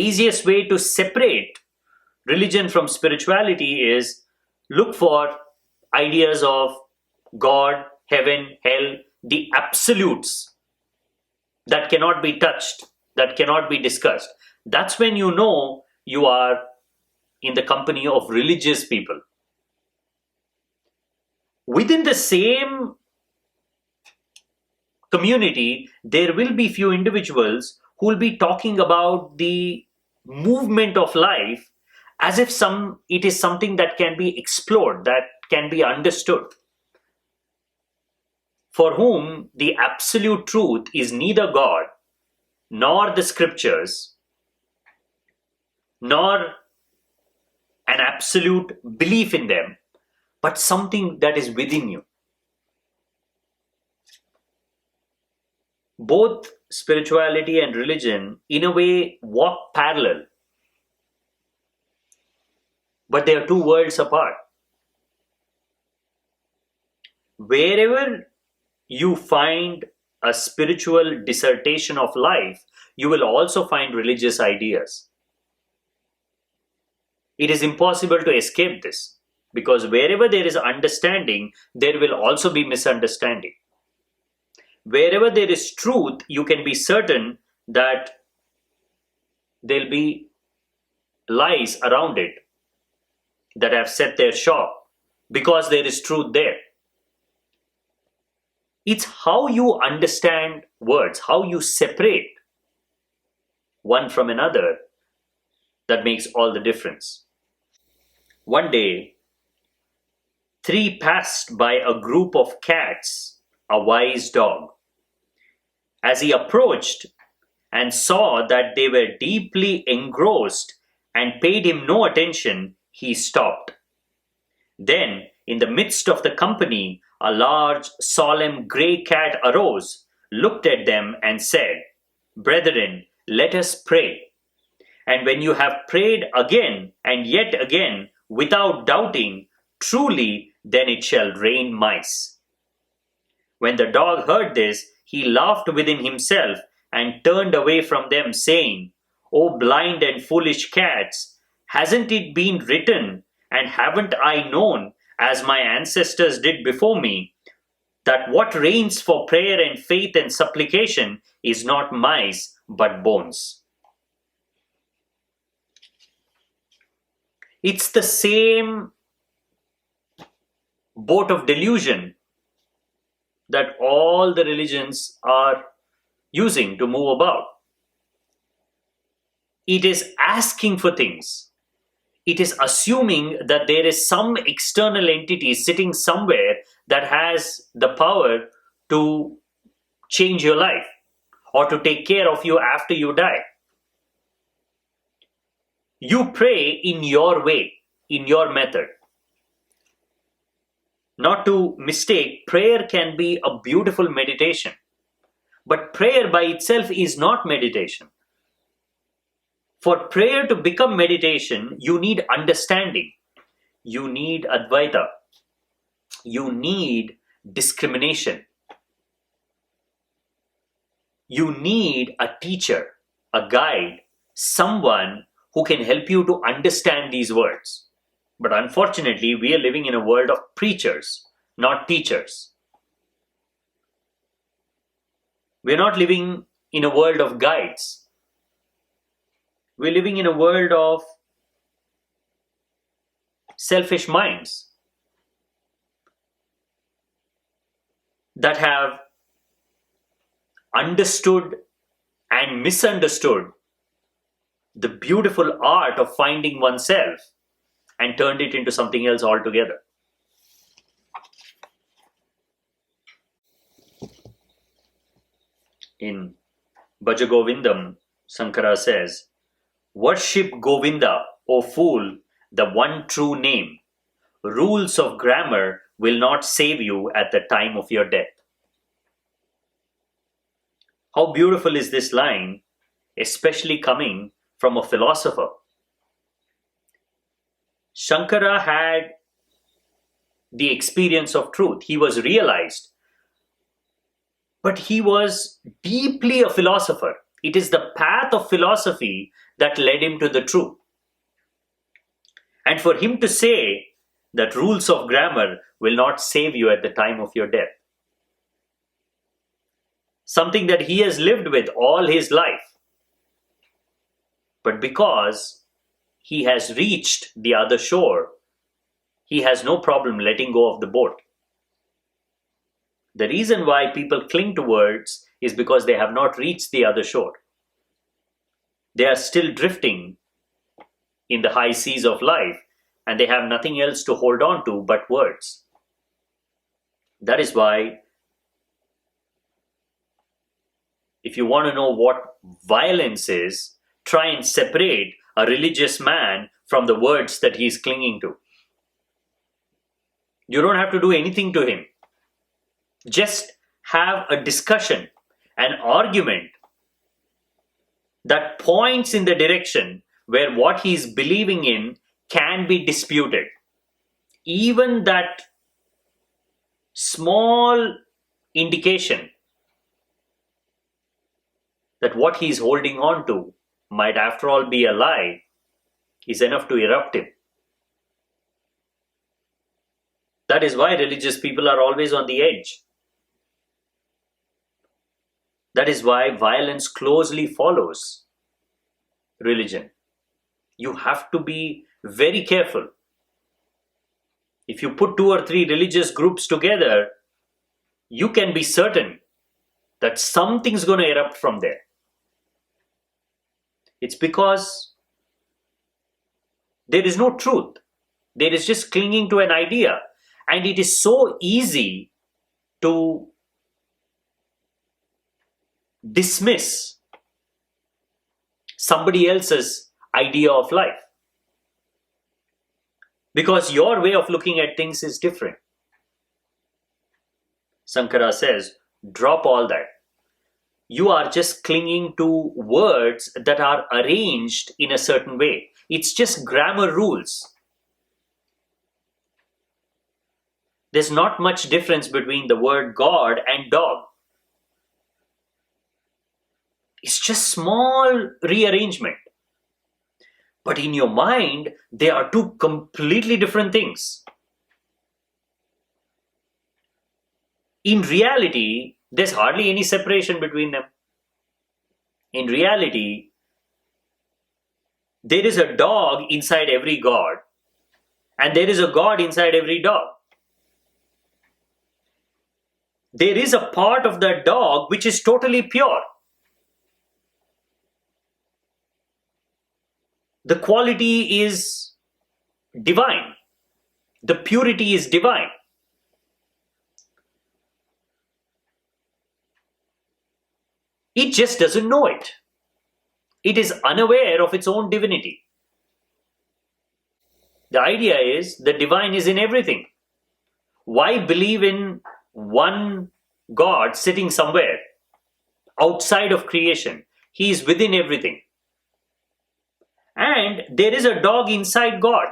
easiest way to separate religion from spirituality is look for ideas of God, heaven, hell, the absolutes that cannot be touched, that cannot be discussed. That's when you know you are in the company of religious people. Within the same community, there will be few individuals who will be talking about the movement of life as if it is something that can be explored, that can be understood. For whom the absolute truth is neither God, nor the scriptures, nor an absolute belief in them, but something that is within you. Both spirituality and religion, in a way, walk parallel, but they are two worlds apart. Wherever you find a spiritual dissertation of life, you will also find religious ideas. It is impossible to escape this, because wherever there is understanding, there will also be misunderstanding. Wherever there is truth, you can be certain that there'll be lies around it that have set their shop, because there is truth there. It's how you understand words, how you separate one from another, that makes all the difference. One day, 3 passed by a group of cats a wise dog. As he approached and saw that they were deeply engrossed and paid him no attention, he stopped. Then, in the midst of the company, a large, solemn grey cat arose, looked at them, and said, "Brethren, let us pray. And when you have prayed again and yet again, without doubting, truly then it shall rain mice." When the dog heard this, he laughed within himself and turned away from them, saying, "O blind and foolish cats, hasn't it been written, and haven't I known, as my ancestors did before me, that what reigns for prayer and faith and supplication is not mice, but bones?" It's the same boat of delusion that all the religions are using to move about. It is asking for things. It is assuming that there is some external entity sitting somewhere that has the power to change your life or to take care of you after you die. You pray in your way, in your method. Not to mistake, prayer can be a beautiful meditation. But prayer by itself is not meditation. For prayer to become meditation, you need understanding. You need Advaita. You need discrimination. You need a teacher, a guide, someone who can help you to understand these words. But unfortunately, we are living in a world of preachers, not teachers. We're not living in a world of guides. We're living in a world of selfish minds that have understood and misunderstood the beautiful art of finding oneself and turned it into something else altogether. In Bhaja Govindam, Sankara says, "Worship Govinda, O fool, the one true name. Rules of grammar will not save you at the time of your death." How beautiful is this line, especially coming from a philosopher. Shankara had the experience of truth. He was realized. But he was deeply a philosopher. It is the path of philosophy that led him to the truth. And for him to say that rules of grammar will not save you at the time of your death, something that he has lived with all his life, but because he has reached the other shore, he has no problem letting go of the boat. The reason why people cling to words is because they have not reached the other shore. They are still drifting in the high seas of life, and they have nothing else to hold on to but words. That is why, if you want to know what violence is, try and separate a religious man from the words that he is clinging to. You don't have to do anything to him. Just have a discussion, an argument that points in the direction where what he is believing in can be disputed. Even that small indication that what he is holding on to might after all be a lie is enough to erupt him. That is why religious people are always on the edge. That is why violence closely follows religion. You have to be very careful. If you put 2 or 3 religious groups together, you can be certain that something's going to erupt from there. It's because there is no truth. There is just clinging to an idea. And it is so easy to dismiss somebody else's idea of life, because your way of looking at things is different. Sankara says, drop all that. You are just clinging to words that are arranged in a certain way. It's just grammar rules. There's not much difference between the word God and dog. It's just small rearrangement. But in your mind, they are 2 completely different things. In reality, there's hardly any separation between them. In reality, there is a dog inside every God, and there is a God inside every dog. There is a part of that dog which is totally pure. The quality is divine. The purity is divine. It just doesn't know it. It is unaware of its own divinity. The idea is the divine is in everything. Why believe in one God sitting somewhere outside of creation? He is within everything. And there is a dog inside God.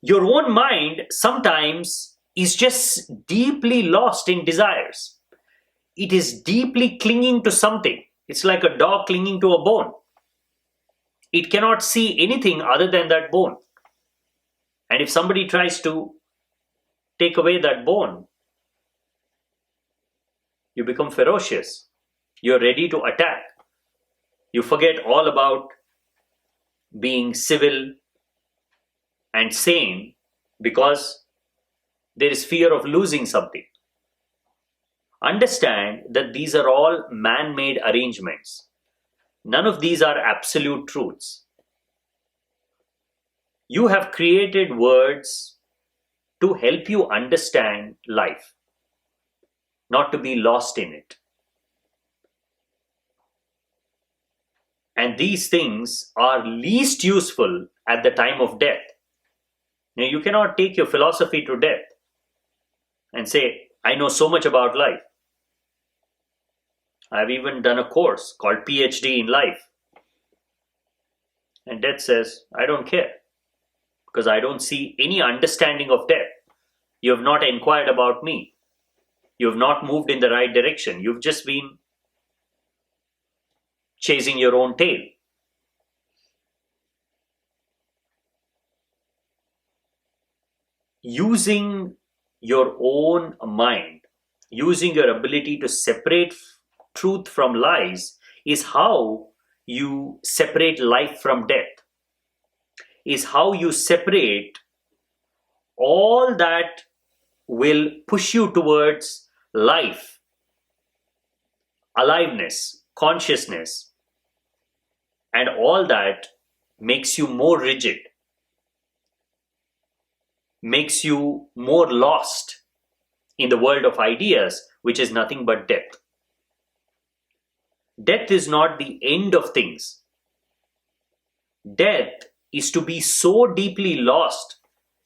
Your own mind sometimes is just deeply lost in desires. It is deeply clinging to something. It's like a dog clinging to a bone. It cannot see anything other than that bone. And if somebody tries to take away that bone, you become ferocious. You're ready to attack. You forget all about being civil and sane because there is fear of losing something. Understand that these are all man-made arrangements. None of these are absolute truths. You have created words to help you understand life, not to be lost in it. And these things are least useful at the time of death. Now, you cannot take your philosophy to death and say, I know so much about life. I've even done a course called PhD in life. And death says, I don't care, because I don't see any understanding of death. You have not inquired about me. You have not moved in the right direction. You've just been chasing your own tail. Using your own mind, using your ability to separate truth from lies, is how you separate life from death, is how you separate all that will push you towards life, aliveness, consciousness, and all that makes you more rigid, makes you more lost in the world of ideas, which is nothing but death. Death is not the end of things. Death is to be so deeply lost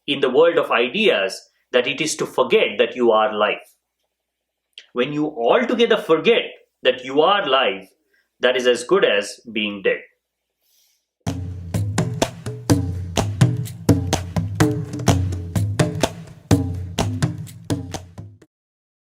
in the world of ideas that it is to forget that you are life. When you altogether forget that you are life, that is as good as being dead.